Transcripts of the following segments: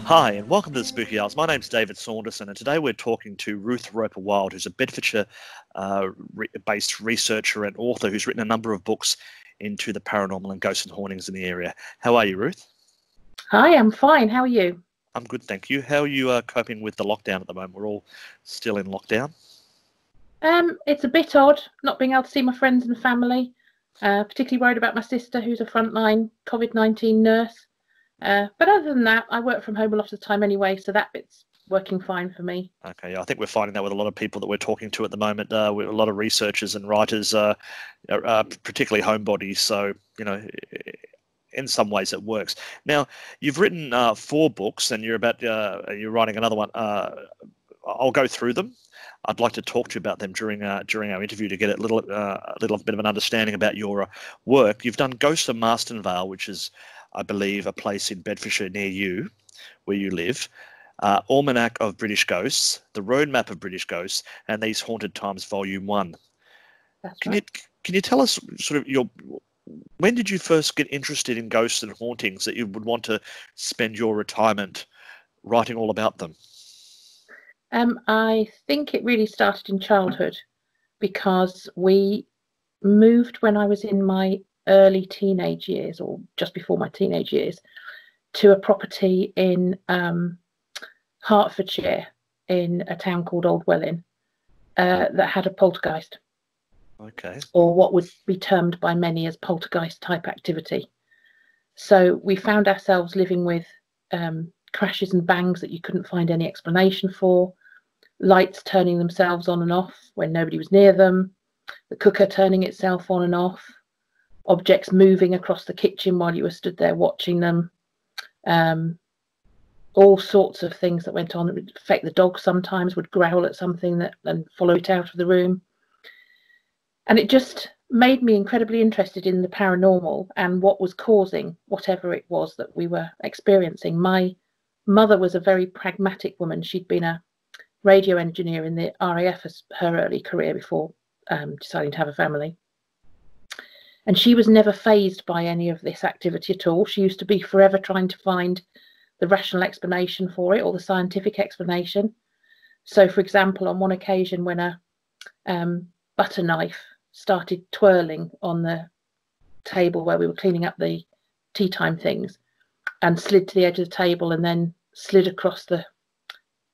Hi, and welcome to the Spooky Hours. My name's David Saunderson, and today we're talking to Ruth Roper Wylde, who's a Bedfordshire-based researcher and author who's written a number of books into the paranormal and ghosts and hauntings in the area. How are you, Ruth? Hi, I'm fine. How are you? I'm good, thank you. How are you coping with the lockdown at the moment? We're all still in lockdown. It's a bit odd not being able to see my friends and family. Particularly worried about my sister, who's a frontline COVID-19 nurse. But other than that, I work from home a lot of the time anyway, so that bit's working fine for me. Okay, yeah, I think we're finding that with a lot of people that we're talking to at the moment, with a lot of researchers and writers, particularly homebodies. So, you know, in some ways it works. Now, you've written 4 books, and you're writing another one. I'll go through them. I'd like to talk to you about them during our interview to get a little bit of an understanding about your work. You've done Ghosts of Mastan, Vale, which is, I believe, a place in Bedfordshire near you, where you live. Almanac of British Ghosts, The Roadmap of British Ghosts, and These Haunted Times, Volume 1. That's right. Can you tell us sort of when did you first get interested in ghosts and hauntings that you would want to spend your retirement writing all about them? I think it really started in childhood because we moved when I was in my early teenage years, or just before my teenage years, to a property in Hertfordshire in a town called Old Welling that had a poltergeist. Okay. Or what would be termed by many as poltergeist type activity. So we found ourselves living with crashes and bangs that you couldn't find any explanation for, lights turning themselves on and off when nobody was near them, the cooker turning itself on and off, objects moving across the kitchen while you were stood there watching them, all sorts of things that went on that would affect the dog. Sometimes would growl at something and follow it out of the room. And it just made me incredibly interested in the paranormal and what was causing whatever it was that we were experiencing. My mother was a very pragmatic woman. She'd been a radio engineer in the RAF as her early career before deciding to have a family. And she was never fazed by any of this activity at all. She used to be forever trying to find the rational explanation for it, or the scientific explanation. So, for example, on one occasion when a butter knife started twirling on the table where we were cleaning up the tea time things and slid to the edge of the table and then slid across the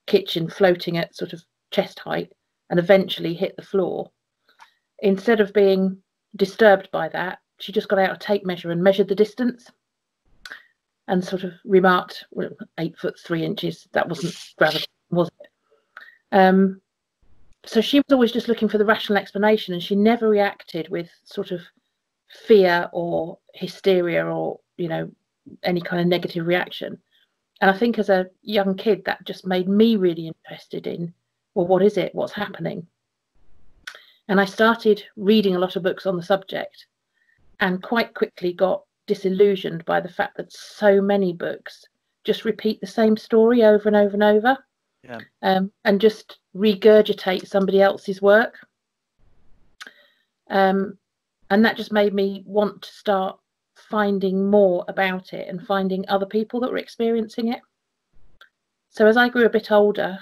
kitchen, floating at sort of chest height, and eventually hit the floor. Instead of being disturbed by that, she just got out a tape measure and measured the distance and sort of remarked, well, 8 foot 3 inches, that wasn't gravity, was it? So she was always just looking for the rational explanation, and she never reacted with sort of fear or hysteria or, you know, any kind of negative reaction. And I think as a young kid, that just made me really interested in, well, what is it? What's happening? And I started reading a lot of books on the subject and quite quickly got disillusioned by the fact that so many books just repeat the same story over and over and over. Yeah. And just regurgitate somebody else's work. And that just made me want to start finding more about it and finding other people that were experiencing it. So as I grew a bit older,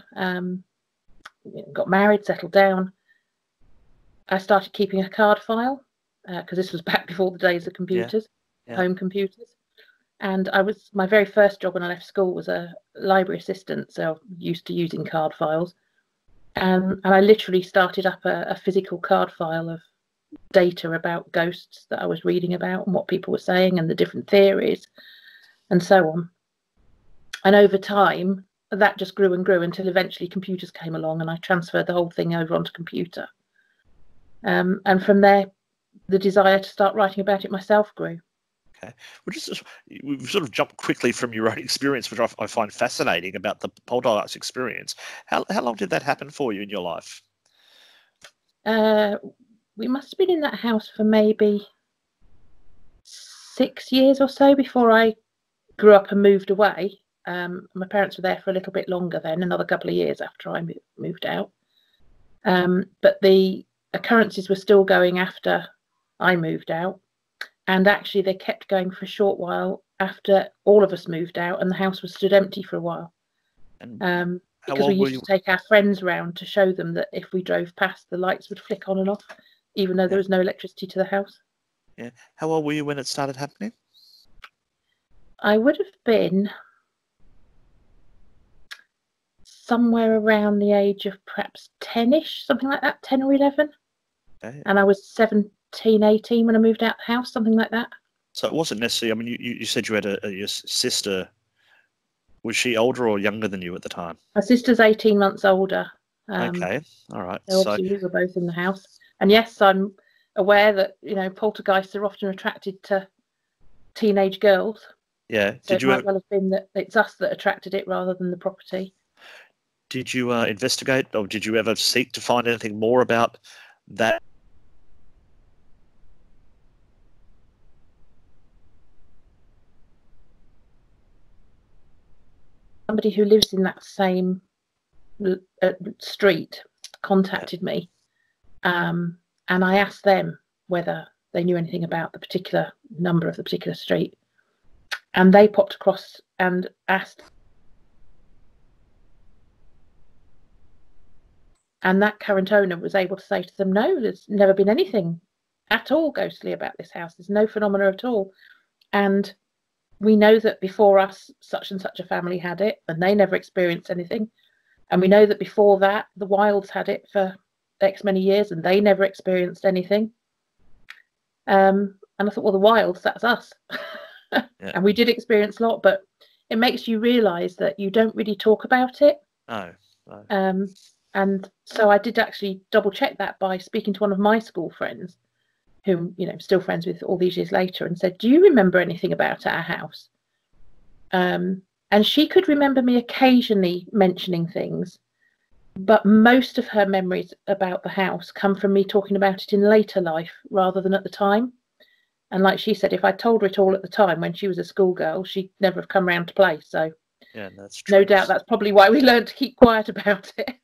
got married, settled down, I started keeping a card file because this was back before the days of computers, home computers. And my very first job when I left school was a library assistant, so I'm used to using card files. And I literally started up a physical card file of data about ghosts that I was reading about and what people were saying and the different theories and so on. And over time, that just grew and grew until eventually computers came along and I transferred the whole thing over onto computer. And from there, the desire to start writing about it myself grew. Okay. We've sort of jumped quickly from your own experience, which I find fascinating about the Poldarks experience. How long did that happen for you in your life? We must have been in that house for maybe 6 years or so before I grew up and moved away. My parents were there for a little bit longer then, another couple of years after I moved out. But the occurrences were still going after I moved out. And actually, they kept going for a short while after all of us moved out and the house was stood empty for a while. And Because we used to take our friends round to show them that if we drove past, the lights would flick on and off, even though there was no electricity to the house. Yeah. How old were you when it started happening? I would have been somewhere around the age of perhaps 10-ish, something like that, 10 or 11. Okay. And I was 17, 18 when I moved out the house, something like that. So it wasn't necessarily, I mean, you said you had your sister. Was she older or younger than you at the time? My sister's 18 months older. Okay, all right. So obviously we were both in the house. And yes, I'm aware that, poltergeists are often attracted to teenage girls. Yeah. So it might well have been that it's us that attracted it rather than the property. Did you investigate, or did you ever seek to find anything more about that? Somebody who lives in that same street contacted me, and I asked them whether they knew anything about the particular number of the particular street, and they popped across and asked, and that current owner was able to say to them, no, there's never been anything at all ghostly about this house. There's no phenomena at all. And we know that before us, such and such a family had it, and they never experienced anything. And we know that before that, the Wyldes had it for X many years, and they never experienced anything. And I thought, well, the Wyldes, that's us. Yeah. And we did experience a lot, but it makes you realise that you don't really talk about it. No. And so I did actually double check that by speaking to one of my school friends, whom, still friends with all these years later, and said, do you remember anything about our house? And she could remember me occasionally mentioning things, but most of her memories about the house come from me talking about it in later life rather than at the time. And like she said, if I told her it all at the time when she was a schoolgirl, she'd never have come round to play. So yeah, that's true. No doubt that's probably why we learned to keep quiet about it.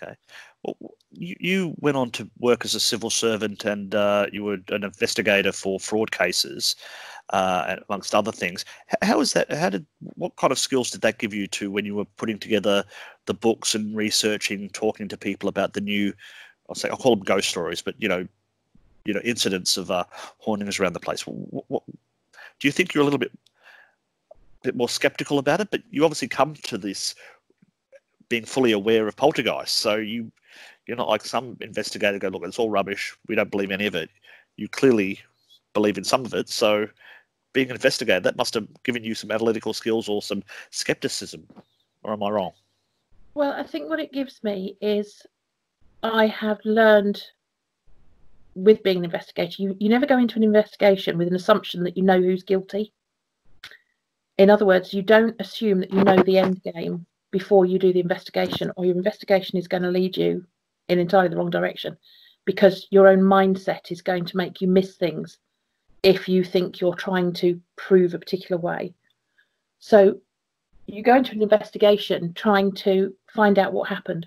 Okay. Well, you went on to work as a civil servant, and you were an investigator for fraud cases, amongst other things. How is that? What kind of skills did that give you to when you were putting together the books and researching, talking to people about the new, I'll call them ghost stories, but incidents of hauntings around the place? What do you think you're a little bit more skeptical about it? But you obviously come to this being fully aware of poltergeists, so you're not like some investigator go, look, it's all rubbish, we don't believe any of it. You clearly believe in some of it. So being an investigator, that must have given you some analytical skills or some skepticism, or am I wrong? Well, I think what it gives me is I have learned with being an investigator, you never go into an investigation with an assumption that you know who's guilty. In other words, you don't assume that you know the end game before you do the investigation, or your investigation is going to lead you in entirely the wrong direction, because your own mindset is going to make you miss things if you think you're trying to prove a particular way. So you go into an investigation trying to find out what happened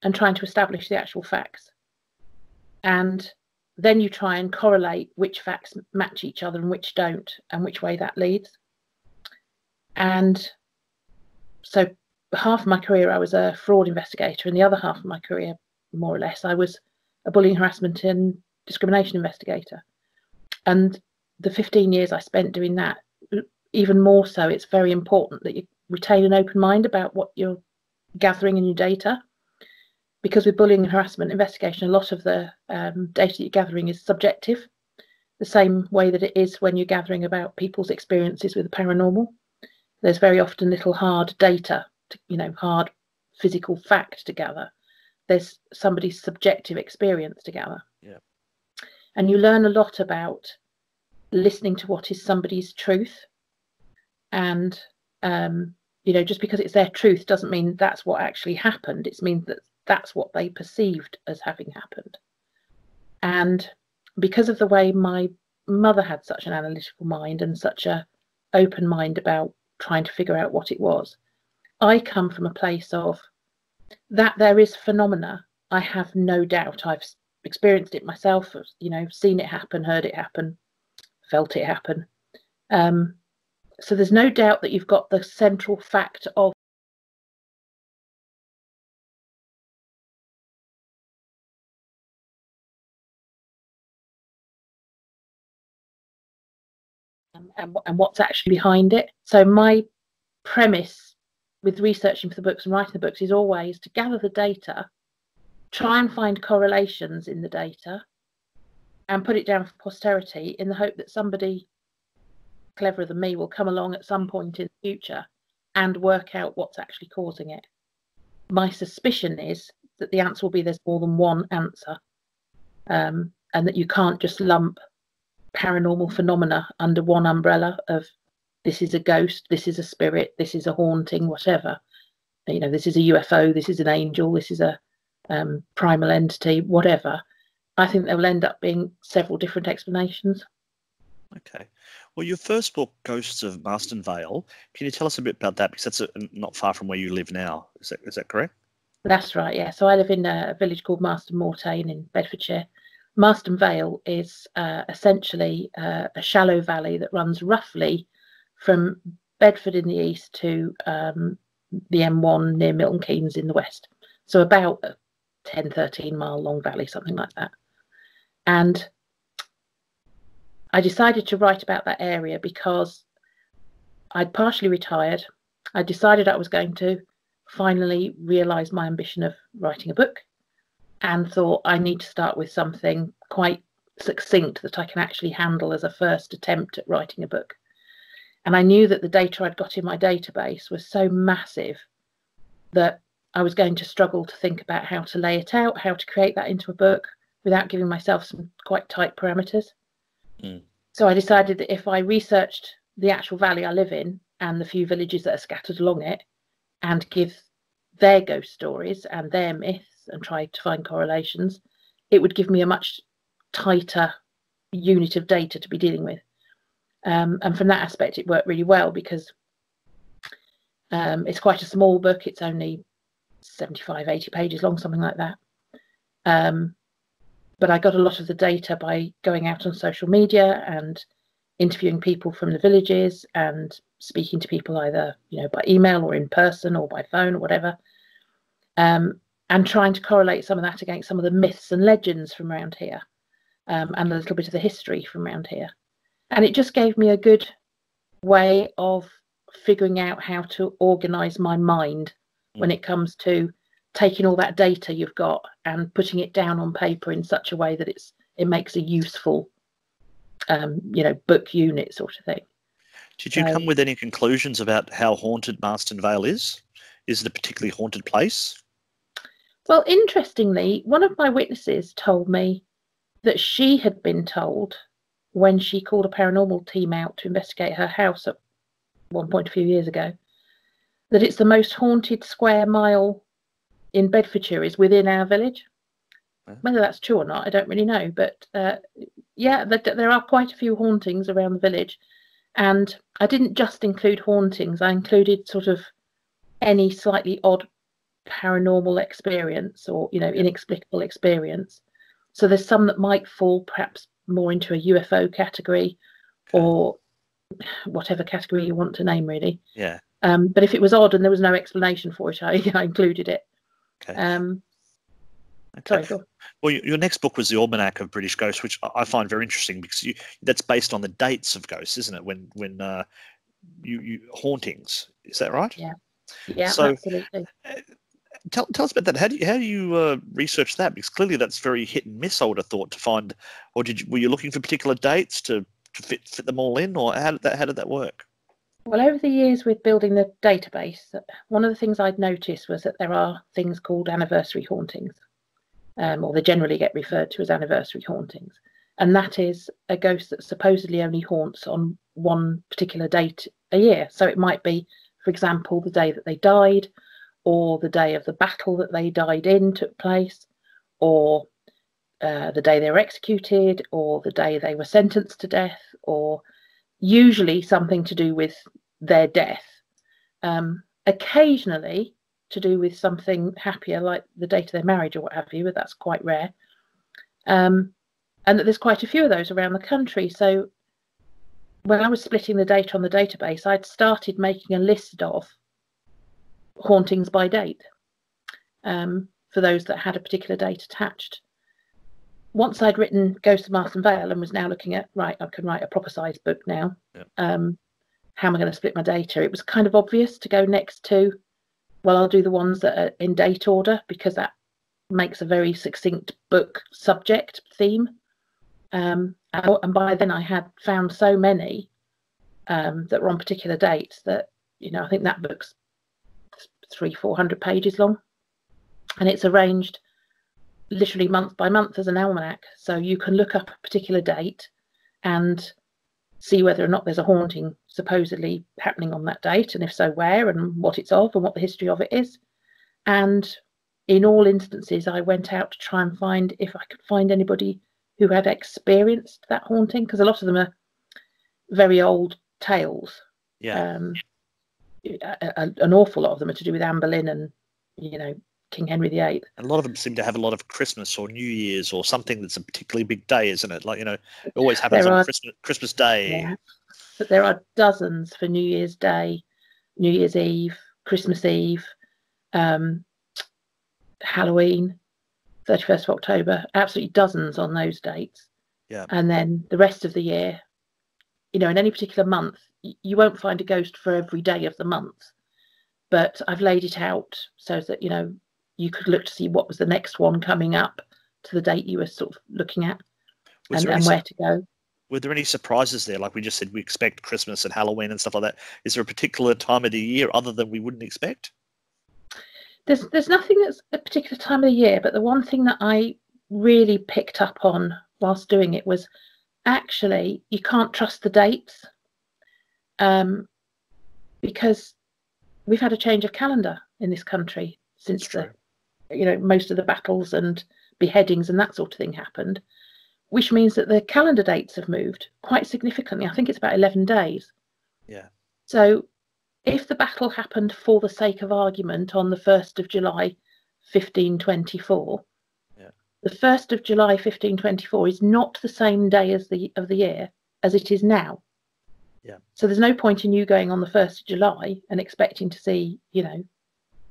and trying to establish the actual facts. And then you try and correlate which facts match each other and which don't, and which way that leads. And so half of my career I was a fraud investigator, and the other half of my career, more or less, I was a bullying, harassment and discrimination investigator. And the 15 years I spent doing that, even more so, it's very important that you retain an open mind about what you're gathering in your data, because with bullying and harassment investigation, a lot of the data that you're gathering is subjective, the same way that it is when you're gathering about people's experiences with the paranormal. There's very often little hard data, hard physical fact to gather. There's somebody's subjective experience to gather. Yeah. And you learn a lot about listening to what is somebody's truth. And, just because it's their truth doesn't mean that's what actually happened. It means that that's what they perceived as having happened. And because of the way my mother had such an analytical mind and such an open mind about trying to figure out what it was, I come from a place of that there is phenomena. I have no doubt. I've experienced it myself, seen it happen, heard it happen, felt it happen. So there's no doubt that you've got the central fact of and what's actually behind it. So my premise with researching for the books and writing the books is always to gather the data, try and find correlations in the data, and put it down for posterity in the hope that somebody cleverer than me will come along at some point in the future and work out what's actually causing it. My suspicion is that the answer will be there's more than one answer, and that you can't just lump paranormal phenomena under one umbrella of this is a ghost, this is a spirit, this is a haunting, whatever. You know, this is a UFO, this is an angel, this is a primal entity, whatever. I think there will end up being several different explanations. Okay. Well, your first book, Ghosts of Mastan Vale, can you tell us a bit about that? Because that's not far from where you live now. Is that correct? That's right, yeah. So I live in a village called Mastan in Bedfordshire. Mastan Vale is essentially a shallow valley that runs roughly from Bedford in the east to the M1 near Milton Keynes in the west. So about a 10, 13 mile long valley, something like that. And I decided to write about that area because I'd partially retired. I decided I was going to finally realise my ambition of writing a book, and thought I need to start with something quite succinct that I can actually handle as a first attempt at writing a book. And I knew that the data I'd got in my database was so massive that I was going to struggle to think about how to lay it out, how to create that into a book without giving myself some quite tight parameters. So I decided that if I researched the actual valley I live in and the few villages that are scattered along it and give their ghost stories and their myths and try to find correlations, it would give me a much tighter unit of data to be dealing with. And from that aspect, it worked really well because it's quite a small book. It's only 75, 80 pages long, something like that. But I got a lot of the data by going out on social media and interviewing people from the villages and speaking to people either, you know, by email or in person or by phone or whatever, and trying to correlate some of that against some of the myths and legends from around here, and a little bit of the history from around here. And it just gave me a good way of figuring out how to organise my mind when it comes to taking all that data you've got and putting it down on paper in such a way that it makes a useful book unit sort of thing. Did you come with any conclusions about how haunted Mastan Vale is? Is it a particularly haunted place? Well, interestingly, one of my witnesses told me that she had been told when she called a paranormal team out to investigate her house at one point a few years ago, that it's the most haunted square mile in Bedfordshire is within our village. Whether that's true or not, I don't really know. But yeah, there are quite a few hauntings around the village. And I didn't just include hauntings. I included sort of any slightly odd paranormal experience or, inexplicable experience. So there's some that might fall perhaps more into a UFO category or whatever category you want to name, really. Yeah. But if it was odd and there was no explanation for it, I included it. Okay. Sorry, go on. Well, your next book was the Almanac of British Ghosts, which I find very interesting because that's based on the dates of ghosts, isn't it? When you hauntings, is that right? Yeah, so, absolutely. Tell us about that. How do you research that? Because clearly that's very hit and miss, I would have thought, to find. Or were you looking for particular dates to fit them all in, or how did that work? Well, over the years with building the database, one of the things I'd noticed was that there are things called anniversary hauntings, or they generally get referred to as anniversary hauntings. And that is a ghost that supposedly only haunts on one particular date a year. So it might be, for example, the day that they died, or the day of the battle that they died in took place, or the day they were executed, or the day they were sentenced to death, or usually something to do with their death. Occasionally to do with something happier, like the date of their marriage or what have you, but that's quite rare. And that there's quite a few of those around the country. So when I was splitting the data on the database, I'd started making a list of hauntings by date, for those that had a particular date attached. Once I'd written Ghost of Martson Vale and was now looking at, right, I can write a proper size book now. Yeah. How am I going to split my data? It was kind of obvious to go next to, well, I'll do the ones that are in date order, because that makes a very succinct book subject theme. And by then I had found so many that were on particular dates that, you know, I think that book's 300-400 pages long, and it's arranged literally month by month as an almanac, so you can look up a particular date and see whether or not there's a haunting supposedly happening on that date, and if so, where and what it's of and what the history of it is. And in all instances, I went out to try and find if I could find anybody who had experienced that haunting, because a lot of them are very old tales. Yeah. An awful lot of them are to do with Anne Boleyn and, you know, King Henry VIII. And a lot of them seem to have a lot of Christmas or New Year's or something that's a particularly big day, isn't it? Like, you know, it always happens on Christmas Day. Yeah. But there are dozens for New Year's Day, New Year's Eve, Christmas Eve, Halloween, 31st of October, absolutely dozens on those dates. Yeah. And then the rest of the year, you know, in any particular month, you won't find a ghost for every day of the month. But I've laid it out so that, you know, you could look to see what was the next one coming up to the date you were sort of looking at, and where to go. Were there any surprises there? Like we just said, we expect Christmas and Halloween and stuff like that. Is there a particular time of the year other than we wouldn't expect? There's nothing that's a particular time of the year, but the one thing that I really picked up on whilst doing it was actually you can't trust the dates, because we've had a change of calendar in this country since most of the battles and beheadings and that sort of thing happened, which means that the calendar dates have moved quite significantly. I think it's about 11 days. Yeah. So if the battle happened, for the sake of argument, on the 1st of July 1524, the 1st of July 1524 is not the same day of the year as it is now. Yeah. So there's no point in you going on the 1st of July and expecting to see, you know,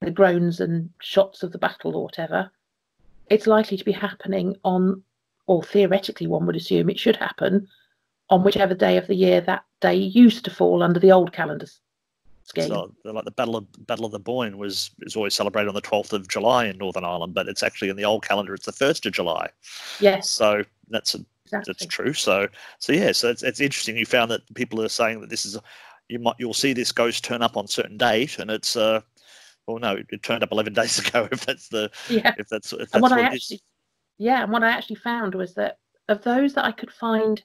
the groans and shots of the battle or whatever. It's likely to be happening on, or theoretically one would assume it should happen, on whichever day of the year that day used to fall under the old calendar scheme. So, like the Battle of the Boyne is always celebrated on the 12th of July in Northern Ireland, but it's actually in the old calendar it's the 1st of July. Yes. So that's exactly. That's true. So it's interesting. You found that people are saying that this is you'll see this ghost turn up on a certain date, and it's well, no, it turned up 11 days ago. If that's what it is. Yeah, and what I actually found was that of those that I could find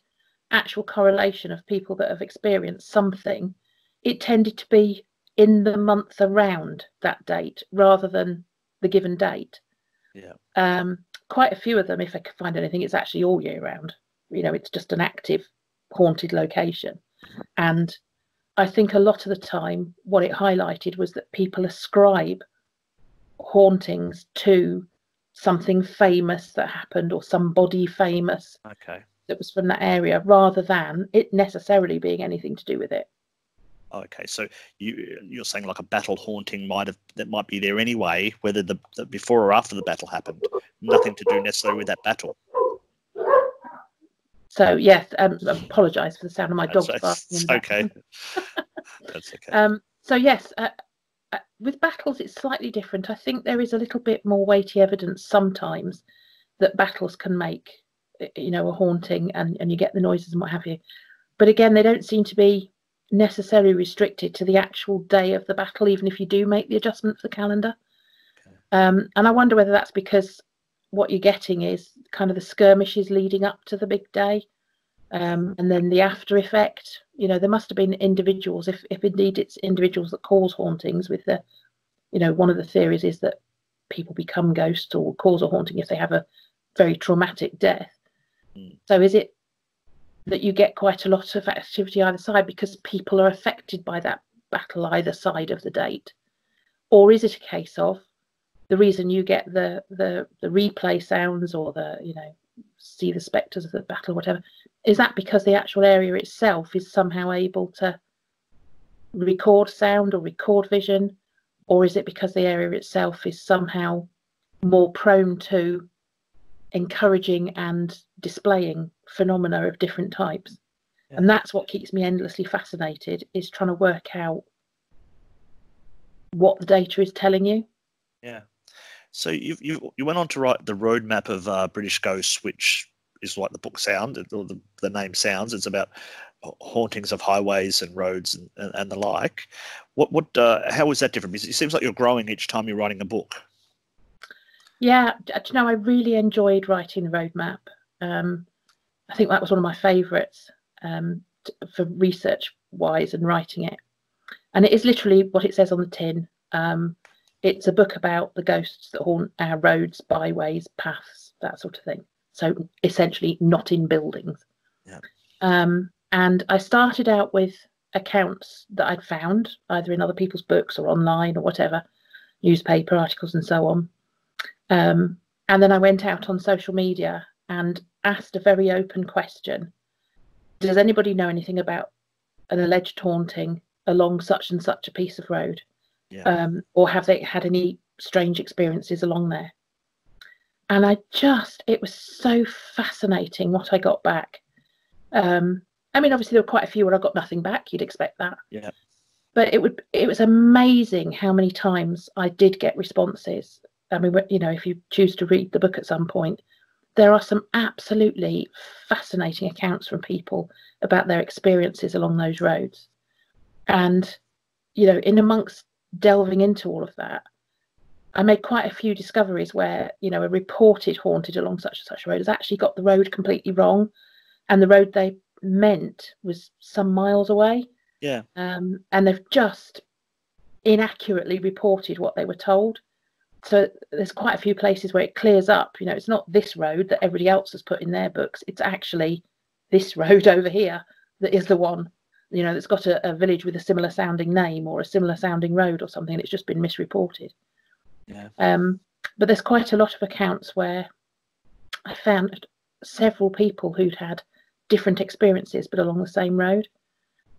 actual correlation of people that have experienced something, it tended to be in the month around that date rather than the given date. Yeah. Quite a few of them, if I could find anything, it's actually all year round. You know, it's just an active haunted location. And I think a lot of the time what it highlighted was that people ascribe hauntings to something famous that happened or somebody famous that was from that area, rather than it necessarily being anything to do with it. Okay, so you're saying like a battle haunting might be there anyway, whether the before or after the battle happened, nothing to do necessarily with that battle. So yes, I apologise for the sound of my dog barking. Okay. That's okay. So yes, with battles it's slightly different. I think there is a little bit more weighty evidence sometimes that battles can make, you know, a haunting, and you get the noises and what have you. But again, they don't seem to be necessarily restricted to the actual day of the battle, even if you do make the adjustment for the calendar. And I wonder whether that's because what you're getting is kind of the skirmishes leading up to the big day, and then the after effect. You know, there must have been individuals, if indeed it's individuals that cause hauntings, with the, you know, one of the theories is that people become ghosts or cause a haunting if they have a very traumatic death. So is it that you get quite a lot of activity either side because people are affected by that battle either side of the date? Or is it a case of the reason you get the replay sounds or the, you know, see the spectres of the battle or whatever. Is that because the actual area itself is somehow able to record sound or record vision, or is it because the area itself is somehow more prone to encouraging and displaying phenomena of different types? Yeah. And that's what keeps me endlessly fascinated, is trying to work out what the data is telling you. Yeah. So you went on to write the roadmap of British ghosts, which is like the book sound, or the name sounds. It's about hauntings of highways and roads and the like. How is that different? Because it seems like you're growing each time you're writing a book. Yeah, you know, I really enjoyed writing the roadmap. I think that was one of my favourites for research wise and writing it. And it is literally what it says on the tin. It's a book about the ghosts that haunt our roads, byways, paths, that sort of thing. So essentially not in buildings. Yeah. And I started out with accounts that I'd found either in other people's books or online or whatever, newspaper articles and so on. And then I went out on social media and asked a very open question. Does anybody know anything about an alleged haunting along such and such a piece of road? Yeah. Or have they had any strange experiences along there? And it was so fascinating what I got back. I mean, obviously there were quite a few where I got nothing back. You'd expect that. Yeah. But it was amazing how many times I did get responses. I mean, you know, if you choose to read the book at some point, there are some absolutely fascinating accounts from people about their experiences along those roads. And, you know, in amongst delving into all of that, I made quite a few discoveries where, you know, a reported haunted along such and such a road has actually got the road completely wrong, and the road they meant was some miles away. Yeah. And they've just inaccurately reported what they were told. So there's quite a few places where it clears up. You know, it's not this road that everybody else has put in their books. It's actually this road over here that is the one, you know, that's got a village with a similar sounding name or a similar sounding road or something. And it's just been misreported. Yeah. But there's quite a lot of accounts where I found several people who'd had different experiences but along the same road.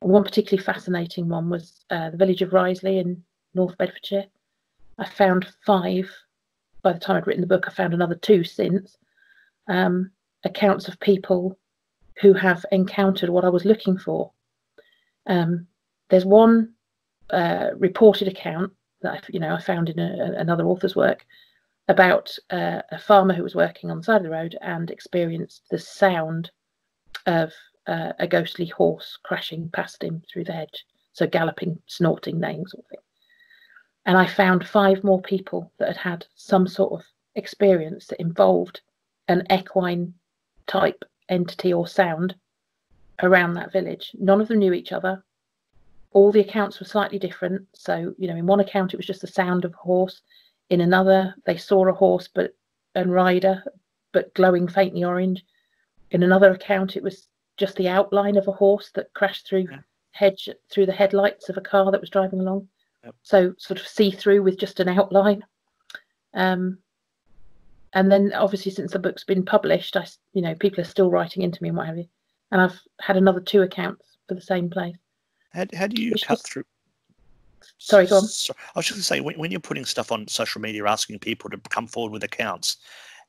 And one particularly fascinating one was the village of Risley in North Bedfordshire. I found 5. By the time I'd written the book, I found another 2 since. Accounts of people who have encountered what I was looking for. There's one reported account that I found in another author's work about a farmer who was working on the side of the road and experienced the sound of a ghostly horse crashing past him through the hedge. So galloping, snorting, neighing sort of thing. And I found 5 more people that had had some sort of experience that involved an equine type entity or sound around that village. None of them knew each other. All the accounts were slightly different. So, you know, in one account, it was just the sound of a horse. In another, they saw a horse and rider, but glowing faintly orange. In another account, it was just the outline of a horse that crashed through through the headlights of a car that was driving along. Yep. So sort of see-through with just an outline. And then obviously since the book's been published, people are still writing into me and what have you. And I've had another 2 accounts for the same place. How do you cut through? Sorry, go on. I was just going to say, when you're putting stuff on social media, asking people to come forward with accounts,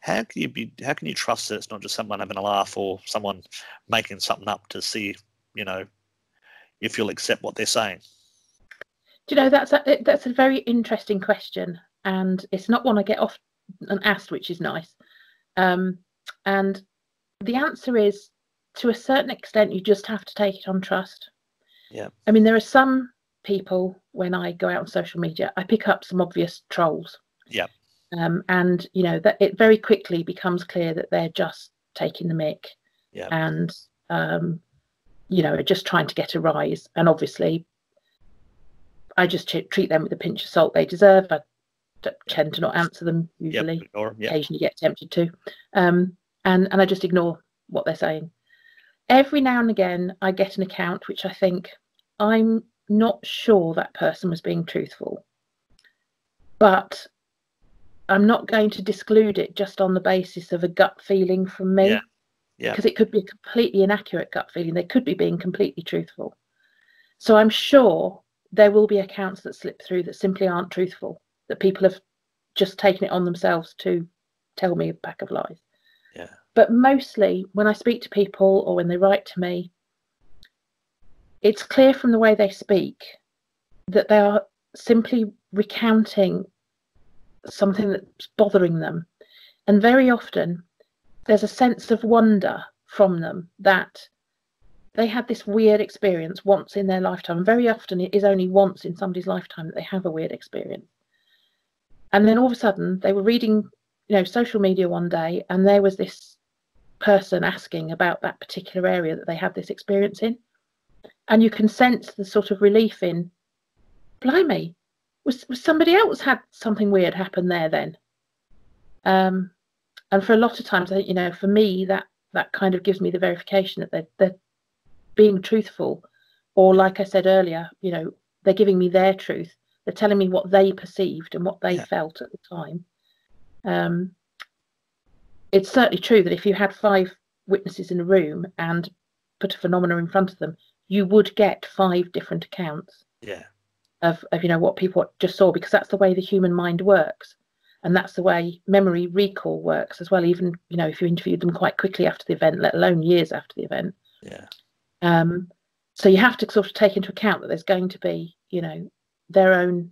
how can you trust that it's not just someone having a laugh or someone making something up to see, you know, if you'll accept what they're saying? Do you know, that's a very interesting question, and it's not one I get often asked, which is nice. And the answer is, to a certain extent, you just have to take it on trust. Yeah. I mean, there are some people, when I go out on social media, I pick up some obvious trolls. Yeah. And you know that it very quickly becomes clear that they're just taking the mick. Yeah. And just trying to get a rise. And obviously, I just treat them with a pinch of salt they deserve. I tend to not answer them usually. Occasionally get tempted to, and I just ignore what they're saying. Every now and again, I get an account which I think, I'm not sure that person was being truthful, but I'm not going to disclude it just on the basis of a gut feeling from me. Yeah. Because it could be a completely inaccurate gut feeling. They could be being completely truthful. So I'm sure there will be accounts that slip through that simply aren't truthful, that people have just taken it on themselves to tell me a pack of lies. Yeah. But mostly when I speak to people or when they write to me, it's clear from the way they speak that they are simply recounting something that's bothering them. And very often there's a sense of wonder from them that they had this weird experience once in their lifetime. And very often it is only once in somebody's lifetime that they have a weird experience. And then all of a sudden they were reading, social media one day, and there was this person asking about that particular area that they had this experience in. And you can sense the sort of relief in, blimey, was somebody else had something weird happen there then? And for a lot of times, for me, that kind of gives me the verification that they're being truthful, or like I said earlier, they're giving me their truth. They're telling me what they perceived and what they felt at the time. It's certainly true that if you had 5 witnesses in a room and put a phenomena in front of them, you would get 5 different accounts of what people just saw, because that's the way the human mind works. And that's the way memory recall works as well, even, if you interviewed them quite quickly after the event, let alone years after the event. So you have to sort of take into account that there's going to be, their own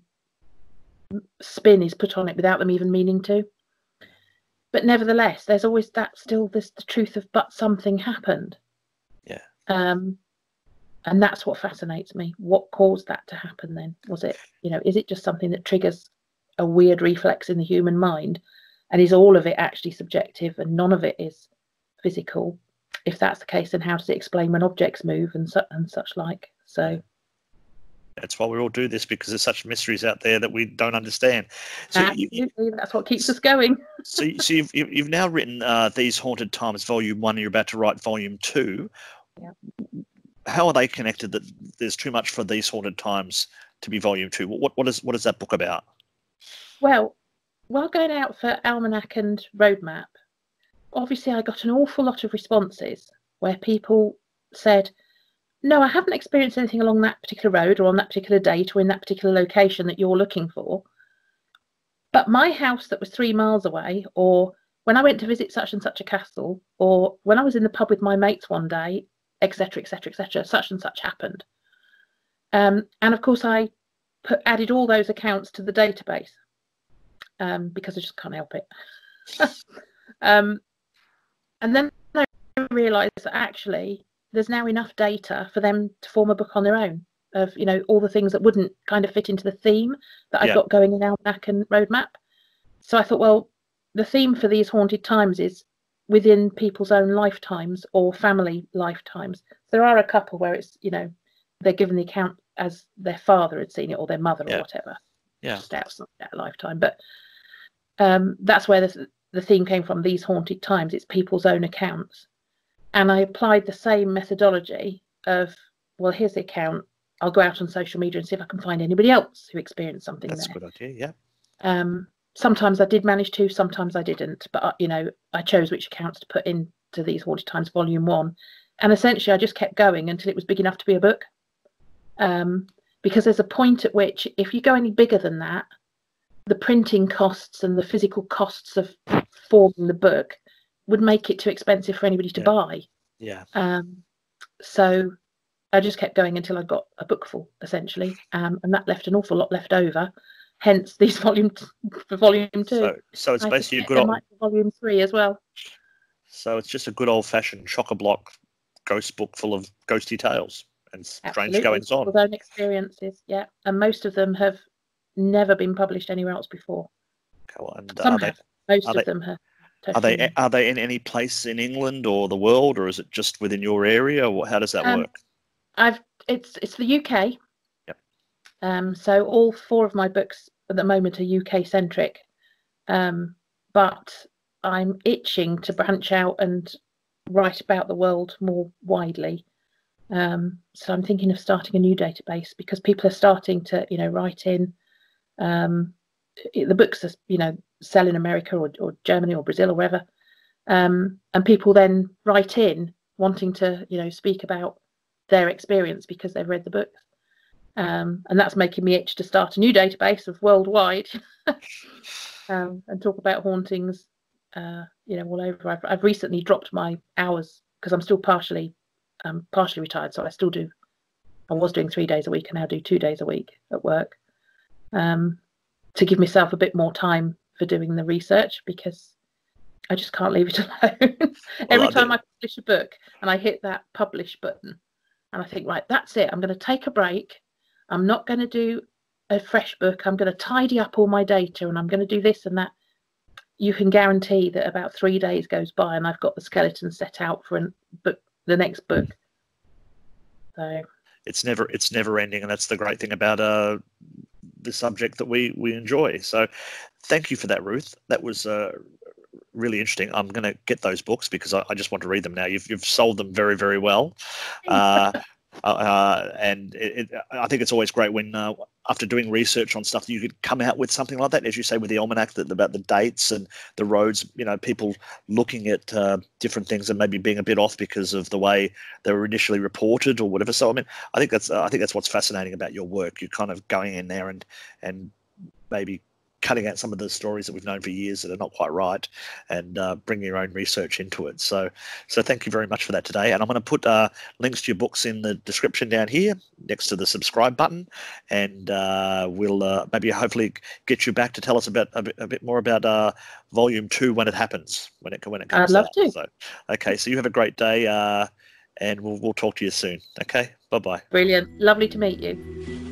spin is put on it without them even meaning to. But nevertheless, there's always the truth of, but something happened. And that's what fascinates me. What caused that to happen then? Was it, is it just something that triggers a weird reflex in the human mind? And is all of it actually subjective and none of it is physical? If that's the case, then how does it explain when objects move and such like? So that's why we all do this, because there's such mysteries out there that we don't understand. So absolutely, that's what keeps us going. so you've now written These Haunted Times Volume 1, and you're about to write Volume 2. Yeah. How are they connected that there's too much for These Haunted Times to be Volume 2? What is that book about? Well, while going out for Almanac and Roadmap, obviously I got an awful lot of responses where people said, no, I haven't experienced anything along that particular road or on that particular date or in that particular location that you're looking for. But my house that was 3 miles away, or when I went to visit such and such a castle, or when I was in the pub with my mates one day, etc., etc., etc., such and such happened. And of course I added all those accounts to the database because I just can't help it. And then I realised that actually there's now enough data for them to form a book on their own of, all the things that wouldn't kind of fit into the theme that I've got going in Almanac and Roadmap. So I thought, well, the theme for These Haunted Times is within people's own lifetimes or family lifetimes. There are a couple where it's, they're given the account as their father had seen it or their mother or whatever. Just out that lifetime. But that's where the theme came from, These Haunted Times. It's people's own accounts. And I applied the same methodology of, well, here's the account. I'll go out on social media and see if I can find anybody else who experienced something there. That's a good idea, yeah. Sometimes I did manage to, sometimes I didn't. But, I chose which accounts to put into These Haunted Times Volume 1. And essentially, I just kept going until it was big enough to be a book. Because there's a point at which, if you go any bigger than that, the printing costs and the physical costs of forming the book would make it too expensive for anybody to buy. So I just kept going until I got a bookful, essentially. And that left an awful lot left over. Hence, these for Volume 2. So it's basically a good old Volume 3 as well. So it's just a good old-fashioned chock-a-block ghost book full of ghosty tales and strange goings on. People's own experiences, and most of them have never been published anywhere else before. And most of them have. Totally. Are they in any place in England or the world, or is it just within your area, or how does that work? It's the UK. So all 4 of my books at the moment are UK centric, but I'm itching to branch out and write about the world more widely. So I'm thinking of starting a new database because people are starting to, write in. The books are, sell in America or Germany or Brazil or wherever. And people then write in wanting to, speak about their experience because they've read the books. And that's making me itch to start a new database of worldwide and talk about hauntings, all over. I've recently dropped my hours because I'm still partially retired, so I was doing 3 days a week and now do 2 days a week at work, to give myself a bit more time for doing the research, because I just can't leave it alone. Every time I publish a book and I hit that publish button and I think, right, that's it, I'm going to take a break. I'm not going to do a fresh book. I'm going to tidy up all my data and I'm going to do this and that. You can guarantee that about 3 days goes by and I've got the skeleton set out for the next book. So it's never ending, and that's the great thing about the subject that we enjoy. So thank you for that, Ruth. That was really interesting. I'm going to get those books because I just want to read them now. You've sold them very, very well. And I think it's always great when after doing research on stuff, you could come out with something like that, as you say, with the Almanac, about the dates and the roads, people looking at different things and maybe being a bit off because of the way they were initially reported or whatever. So, I think that's what's fascinating about your work. You're kind of going in there and maybe cutting out some of the stories that we've known for years that are not quite right, and bringing your own research into it. So thank you very much for that today. And I'm going to put links to your books in the description down here next to the subscribe button, and we'll maybe hopefully get you back to tell us about a bit more about volume 2 when it happens, when it comes out. I'd love to. So, okay, so you have a great day, and we'll talk to you soon. Okay, bye-bye. Brilliant. Lovely to meet you.